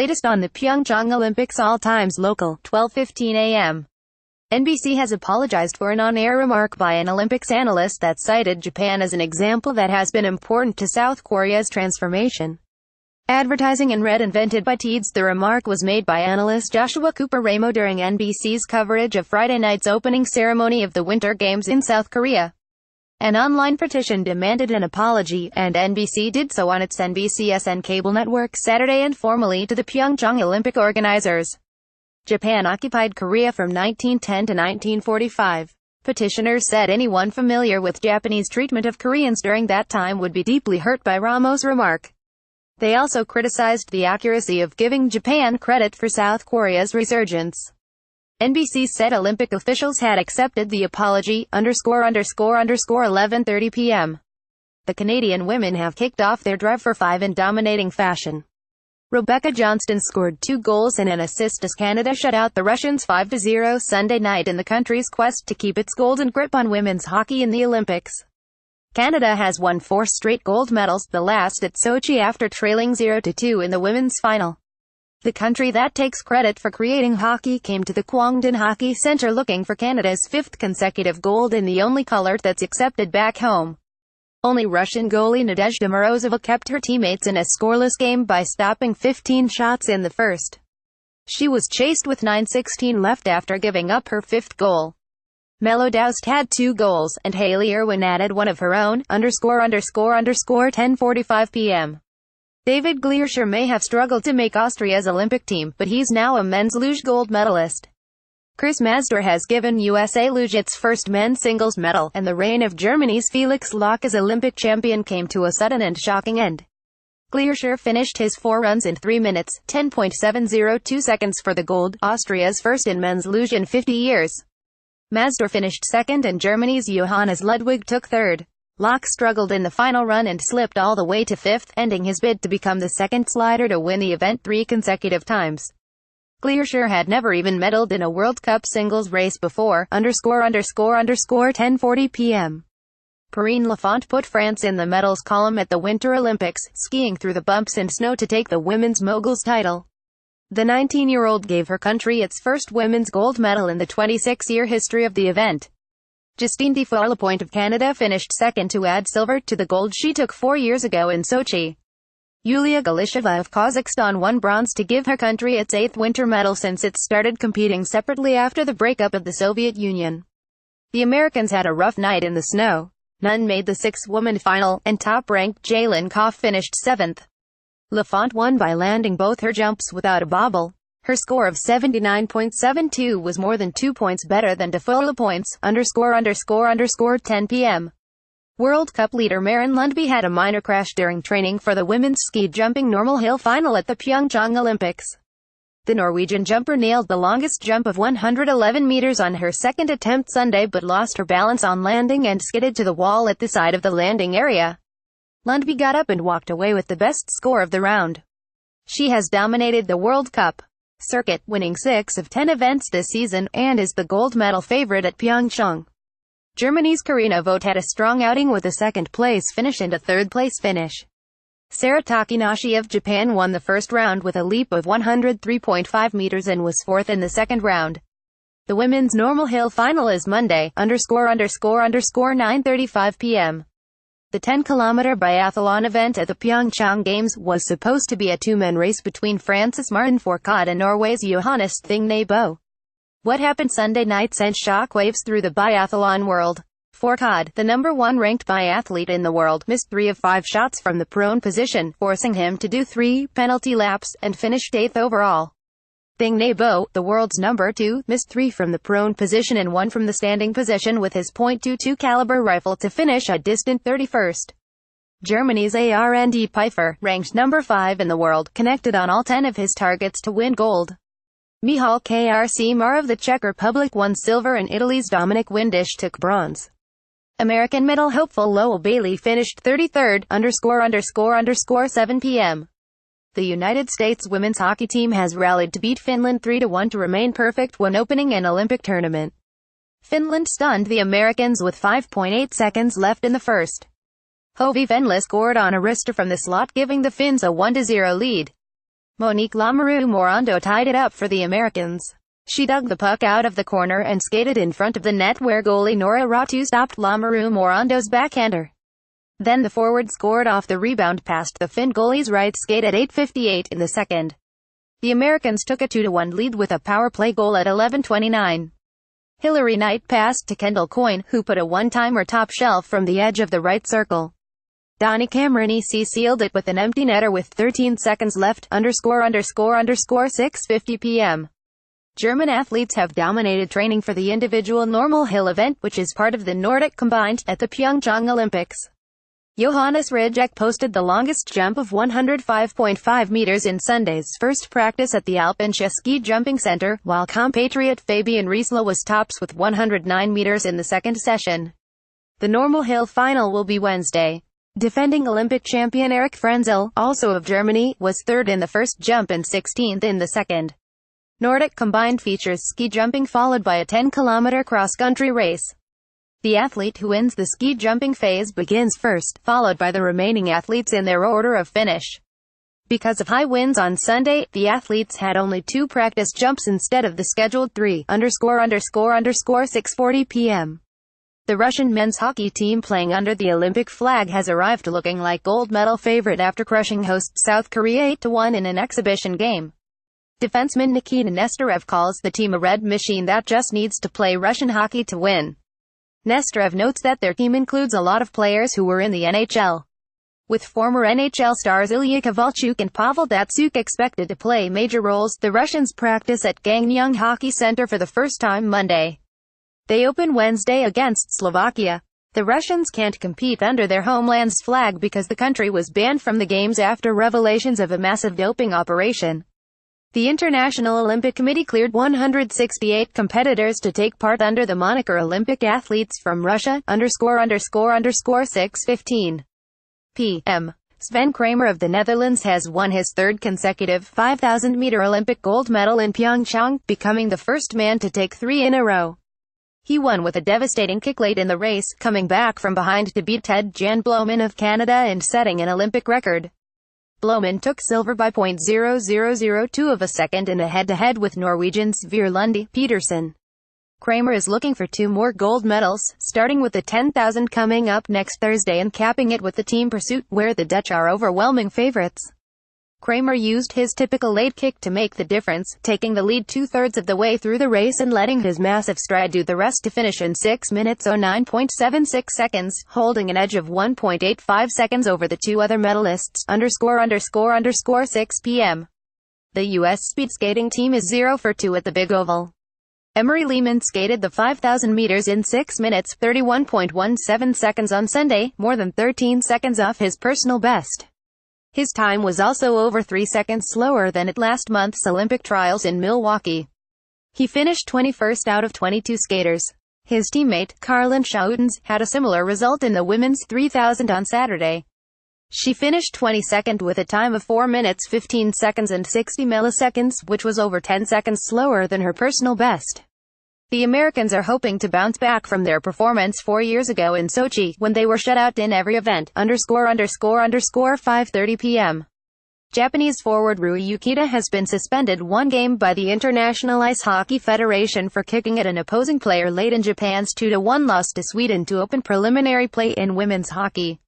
latest on the Pyeongchang Olympics. All times local, 12:15 a.m. NBC has apologized for an on-air remark by an Olympics analyst that cited Japan as an example that has been important to South Korea's transformation. Advertising in red invented by cited. The remark was made by analyst Joshua Cooper Ramo during NBC's coverage of Friday night's opening ceremony of the Winter Games in South Korea. An online petition demanded an apology, and NBC did so on its NBCSN cable network Saturday informally to the Pyeongchang Olympic organizers. Japan occupied Korea from 1910 to 1945. Petitioners said anyone familiar with Japanese treatment of Koreans during that time would be deeply hurt by Ramo's remark. They also criticized the accuracy of giving Japan credit for South Korea's resurgence. NBC said Olympic officials had accepted the apology, ___11:30 p.m. The Canadian women have kicked off their drive for 5 in dominating fashion. Rebecca Johnston scored 2 goals and an assist as Canada shut out the Russians 5-0 Sunday night in the country's quest to keep its golden grip on women's hockey in the Olympics. Canada has won 4 straight gold medals, the last at Sochi after trailing 0-2 in the women's final. The country that takes credit for creating hockey came to the Kwangdong Hockey Centre looking for Canada's 5th consecutive gold in the only color that's accepted back home. Only Russian goalie Nadezhda Morozova kept her teammates in a scoreless game by stopping 15 shots in the first. She was chased with 9:16 left after giving up her 5th goal. Melo Doust had 2 goals, and Hayley Irwin added one of her own, ___10:45 p.m. David Glearscher may have struggled to make Austria's Olympic team, but he's now a men's luge gold medalist. Chris Masdor has given USA Luge its first men's singles medal, and the reign of Germany's Felix Loch as Olympic champion came to a sudden and shocking end. Glearscher finished his 4 runs in 3 minutes, 10.702 seconds for the gold, Austria's first in men's luge in 50 years. Masdor finished second and Germany's Johannes Ludwig took third. Loch struggled in the final run and slipped all the way to 5th, ending his bid to become the second slider to win the event 3 consecutive times. Glearscher had never even medaled in a World Cup singles race before, ___10:40 p.m. Perrine Lafont put France in the medals column at the Winter Olympics, skiing through the bumps and snow to take the women's moguls title. The 19-year-old gave her country its first women's gold medal in the 26-year history of the event. Justine Defoe-Lapointe of Canada finished second to add silver to the gold she took 4 years ago in Sochi. Yulia Galisheva of Kazakhstan won bronze to give her country its 8th winter medal since it started competing separately after the breakup of the Soviet Union. The Americans had a rough night in the snow. None made the 6-woman final, and top-ranked Jalen Koff finished 7th. Lafont won by landing both her jumps without a bobble. Her score of 79.72 was more than 2 points better than Defoe-Lapointe's, ___10 p.m. World Cup leader Maren Lundby had a minor crash during training for the women's ski jumping normal hill final at the Pyeongchang Olympics. The Norwegian jumper nailed the longest jump of 111 meters on her second attempt Sunday but lost her balance on landing and skidded to the wall at the side of the landing area. Lundby got up and walked away with the best score of the round. She has dominated the World Cup circuit, winning 6 of 10 events this season, and is the gold medal favorite at Pyeongchang. Germany's Karina Vogt had a strong outing with a 2nd-place finish and a 3rd-place finish. Sara Takinashi of Japan won the first round with a leap of 103.5 meters and was 4th in the second round. The women's normal hill final is Monday, ___9:35 p.m. The 10-kilometer biathlon event at the Pyeongchang Games was supposed to be a 2-man race between Francis Martin Fourcade and Norway's Johannes Thing-Nebo. What happened Sunday night sent shockwaves through the biathlon world. Fourcade, the number 1 ranked biathlete in the world, missed 3 of 5 shots from the prone position, forcing him to do 3 penalty laps, and finished 8th overall. Thing-Nebo, the world's number 2, missed 3 from the prone position and 1 from the standing position with his .22 caliber rifle to finish a distant 31st. Germany's Arnd Pfeiffer, ranked number 5 in the world, connected on all 10 of his targets to win gold. Michal Krcmar of the Czech Republic won silver and Italy's Dominic Windisch took bronze. American medal hopeful Lowell Bailey finished 33rd, ___7 p.m. The United States women's hockey team has rallied to beat Finland 3-1 to remain perfect when opening an Olympic tournament. Finland stunned the Americans with 5.8 seconds left in the first. Hovi Venla scored on a wrister from the slot giving the Finns a 1-0 lead. Monique Lamoureux Morando tied it up for the Americans. She dug the puck out of the corner and skated in front of the net where goalie Nora Ratu stopped Lamoureux Morando's backhander. Then the forward scored off the rebound past the Finn goalie's right skate at 8:58 in the second. The Americans took a 2-1 lead with a power play goal at 11:29. Hilary Knight passed to Kendall Coyne, who put a one-timer top shelf from the edge of the right circle. Donnie Cameron-EC sealed it with an empty netter with 13 seconds left, ___6:50 p.m. German athletes have dominated training for the individual normal hill event, which is part of the Nordic combined, at the Pyeongchang Olympics. Johannes Rijek posted the longest jump of 105.5 meters in Sunday's first practice at the Alpenscha Ski Jumping Center, while compatriot Fabian Riesler was tops with 109 meters in the second session. The normal hill final will be Wednesday. Defending Olympic champion Eric Frenzel, also of Germany, was third in the first jump and 16th in the second. Nordic combined features ski jumping followed by a 10-kilometer cross-country race. The athlete who wins the ski jumping phase begins first, followed by the remaining athletes in their order of finish. Because of high winds on Sunday, the athletes had only 2 practice jumps instead of the scheduled 3, ___6:40 p.m. The Russian men's hockey team playing under the Olympic flag has arrived looking like gold medal favorite after crushing host South Korea 8-1 in an exhibition game. Defenseman Nikita Nesterev calls the team a red machine that just needs to play Russian hockey to win. Nesterev notes that their team includes a lot of players who were in the NHL. With former NHL stars Ilya Kovalchuk and Pavel Datsyuk expected to play major roles, the Russians practice at Gangneung Hockey Center for the first time Monday. They open Wednesday against Slovakia. The Russians can't compete under their homeland's flag because the country was banned from the games after revelations of a massive doping operation. The International Olympic Committee cleared 168 competitors to take part under the moniker Olympic athletes from Russia, ___6:15 p.m. Sven Kramer of the Netherlands has won his third consecutive 5,000-meter Olympic gold medal in Pyeongchang, becoming the first man to take 3 in a row. He won with a devastating kick late in the race, coming back from behind to beat Ted Jan Bloemen of Canada and setting an Olympic record. Bloemen took silver by .0002 of a second in a head-to-head with Norwegian Sverre Lunde Petersen. Kramer is looking for 2 more gold medals, starting with the 10,000 coming up next Thursday and capping it with the team pursuit, where the Dutch are overwhelming favorites. Kramer used his typical late kick to make the difference, taking the lead 2/3 of the way through the race and letting his massive stride do the rest to finish in 6 minutes 09.76 seconds, holding an edge of 1.85 seconds over the 2 other medalists, ___6 p.m. The U.S. speed skating team is 0 for 2 at the Big Oval. Emery Lehman skated the 5,000 meters in 6 minutes 31.17 seconds on Sunday, more than 13 seconds off his personal best. His time was also over 3 seconds slower than at last month's Olympic trials in Milwaukee. He finished 21st out of 22 skaters. His teammate, Caroline Schoutens, had a similar result in the women's 3,000 on Saturday. She finished 22nd with a time of 4 minutes 15 seconds and 60 milliseconds, which was over 10 seconds slower than her personal best. The Americans are hoping to bounce back from their performance 4 years ago in Sochi, when they were shut out in every event, ___5:30 p.m. Japanese forward Rui Yukita has been suspended 1 game by the International Ice Hockey Federation for kicking at an opposing player late in Japan's 2-1 loss to Sweden to open preliminary play in women's hockey.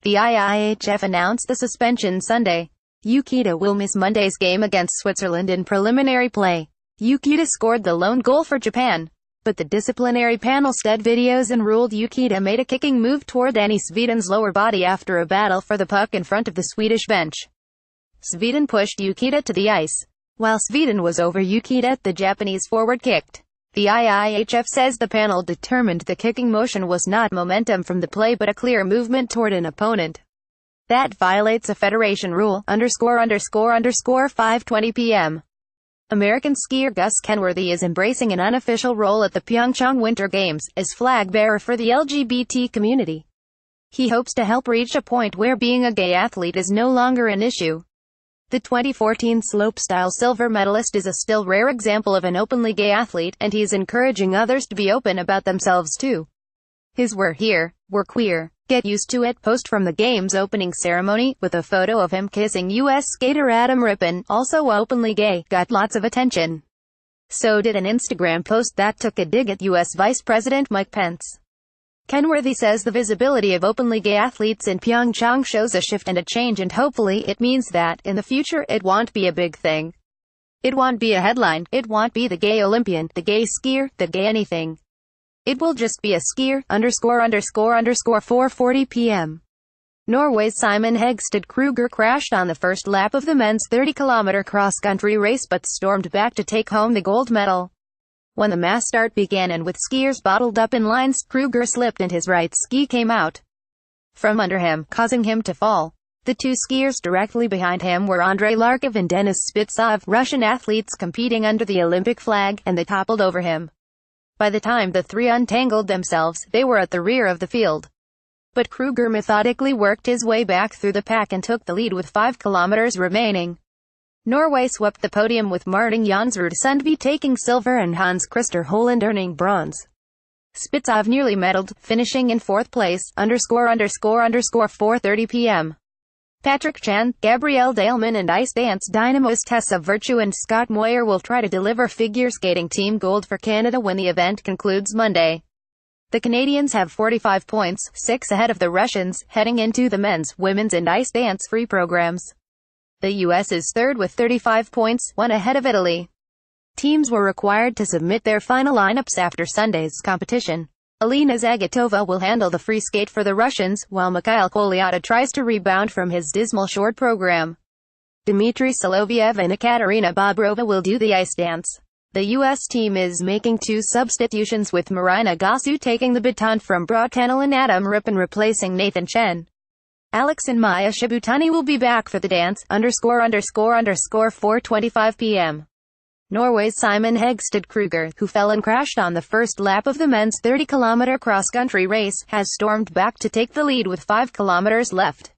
The IIHF announced the suspension Sunday. Yukita will miss Monday's game against Switzerland in preliminary play. Yukita scored the lone goal for Japan, but the disciplinary panel studied videos and ruled Yukita made a kicking move toward Annie Sweden's lower body after a battle for the puck in front of the Swedish bench. Sweden pushed Yukita to the ice. While Sweden was over Yukita, the Japanese forward kicked. The IIHF says the panel determined the kicking motion was not momentum from the play but a clear movement toward an opponent. That violates a federation rule, ___5:20 p.m. American skier Gus Kenworthy is embracing an unofficial role at the Pyeongchang Winter Games, as flag bearer for the LGBT community. He hopes to help reach a point where being a gay athlete is no longer an issue. The 2014 slopestyle silver medalist is a still rare example of an openly gay athlete, and he is encouraging others to be open about themselves too. His "We're here, we're queer, Get used to it post from the game's opening ceremony, with a photo of him kissing U.S. skater Adam Rippon, also openly gay, got lots of attention. So did an Instagram post that took a dig at U.S. Vice President Mike Pence. Kenworthy says the visibility of openly gay athletes in Pyeongchang shows a shift and a change, and hopefully it means that, in the future, it won't be a big thing. It won't be a headline, it won't be the gay Olympian, the gay skier, the gay anything. It will just be a skier, _____ 4:40 p.m. Norway's Simon Hegstad Kruger crashed on the first lap of the men's 30-kilometer cross-country race but stormed back to take home the gold medal. When the mass start began and with skiers bottled up in lines, Kruger slipped and his right ski came out from under him, causing him to fall. The two skiers directly behind him were Andrei Larkov and Denis Spitsov, Russian athletes competing under the Olympic flag, and they toppled over him. By the time the three untangled themselves, they were at the rear of the field. But Kruger methodically worked his way back through the pack and took the lead with 5 kilometers remaining. Norway swept the podium with Martin Jonsrud Sundby taking silver and Hans Christer Holland earning bronze. Spitsov nearly medaled, finishing in 4th place, ____ 4:30 p.m. Patrick Chan, Gabrielle Daleman and ice dance dynamos Tessa Virtue and Scott Moyer will try to deliver figure skating team gold for Canada when the event concludes Monday. The Canadians have 45 points, 6 ahead of the Russians, heading into the men's, women's and ice dance free programs. The U.S. is third with 35 points, 1 ahead of Italy. Teams were required to submit their final lineups after Sunday's competition. Alina Zagatova will handle the free skate for the Russians, while Mikhail Kolyata tries to rebound from his dismal short program. Dmitry Soloviev and Ekaterina Bobrova will do the ice dance. The U.S. team is making 2 substitutions, with Marina Gasu taking the baton from Broad Kennel and Adam Rippon replacing Nathan Chen. Alex and Maya Shibutani will be back for the dance, ____ 4:25 p.m. Norway's Simon Hegstad Kruger, who fell and crashed on the first lap of the men's 30-kilometer cross-country race, has stormed back to take the lead with 5 kilometers left.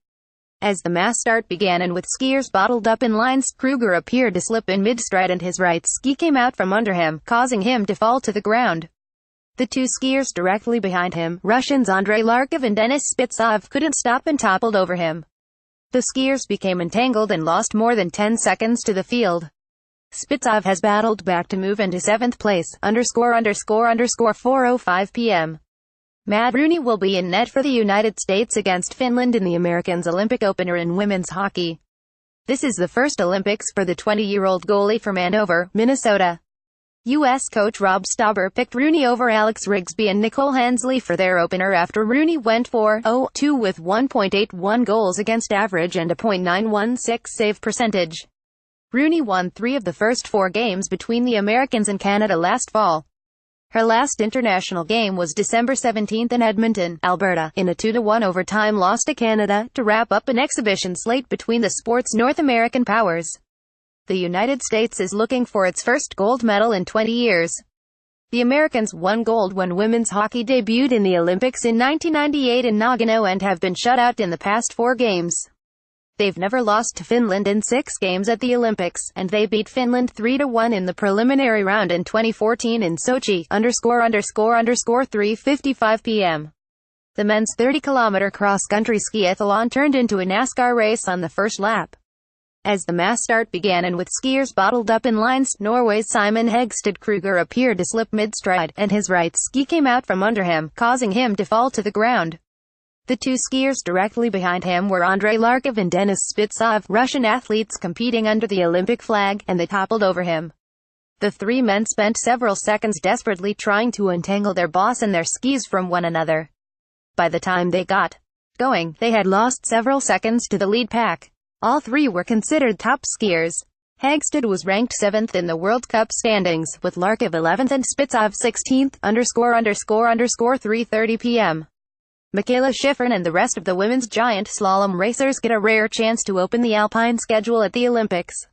As the mass start began and with skiers bottled up in lines, Kruger appeared to slip in mid-stride and his right ski came out from under him, causing him to fall to the ground. The two skiers directly behind him, Russians Andrei Larkov and Denis Spitsov, couldn't stop and toppled over him. The skiers became entangled and lost more than 10 seconds to the field. Spitsov has battled back to move into 7th place, ____ 4:05 p.m. Matt Rooney will be in net for the United States against Finland in the Americans' Olympic opener in women's hockey. This is the first Olympics for the 20-year-old goalie from Andover, Minnesota. U.S. coach Rob Stauber picked Rooney over Alex Rigsby and Nicole Hensley for their opener after Rooney went 4-0-2 with 1.81 goals against average and a .916 save percentage. Rooney won 3 of the first 4 games between the Americans and Canada last fall. Her last international game was December 17 in Edmonton, Alberta, in a 2-1 overtime loss to Canada, to wrap up an exhibition slate between the sport's North American powers. The United States is looking for its first gold medal in 20 years. The Americans won gold when women's hockey debuted in the Olympics in 1998 in Nagano and have been shut out in the past 4 games. They've never lost to Finland in 6 games at the Olympics, and they beat Finland 3-1 in the preliminary round in 2014 in Sochi, ____ 3:55 p.m. The men's 30-kilometer cross-country skiathlon turned into a NASCAR race on the first lap. As the mass start began and with skiers bottled up in lines, Norway's Simon Hegstad Kruger appeared to slip mid-stride, and his right ski came out from under him, causing him to fall to the ground. The two skiers directly behind him were Andrei Larkov and Denis Spitsov, Russian athletes competing under the Olympic flag, and they toppled over him. The 3 men spent several seconds desperately trying to untangle their boss and their skis from one another. By the time they got going, they had lost several seconds to the lead pack. All 3 were considered top skiers. Hegstad was ranked 7th in the World Cup standings, with Larkov 11th and Spitsov 16th, ____ 3:30 p.m. Michaela Schifrin and the rest of the women's giant slalom racers get a rare chance to open the alpine schedule at the Olympics.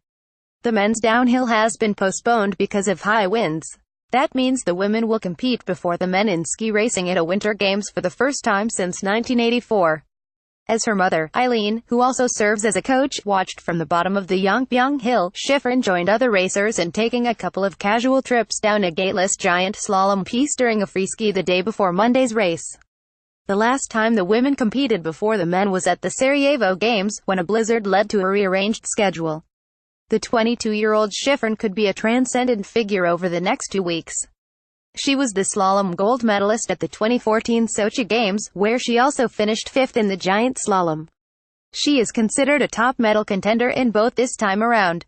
The men's downhill has been postponed because of high winds. That means the women will compete before the men in ski racing at a Winter Games for the first time since 1984. As her mother, Eileen, who also serves as a coach, watched from the bottom of the Yongbyon Hill, Schifrin joined other racers in taking a couple of casual trips down a gateless giant slalom piece during a free ski the day before Monday's race. The last time the women competed before the men was at the Sarajevo Games, when a blizzard led to a rearranged schedule. The 22-year-old Schifrin could be a transcendent figure over the next 2 weeks. She was the slalom gold medalist at the 2014 Sochi Games, where she also finished 5th in the giant slalom. She is considered a top medal contender in both this time around.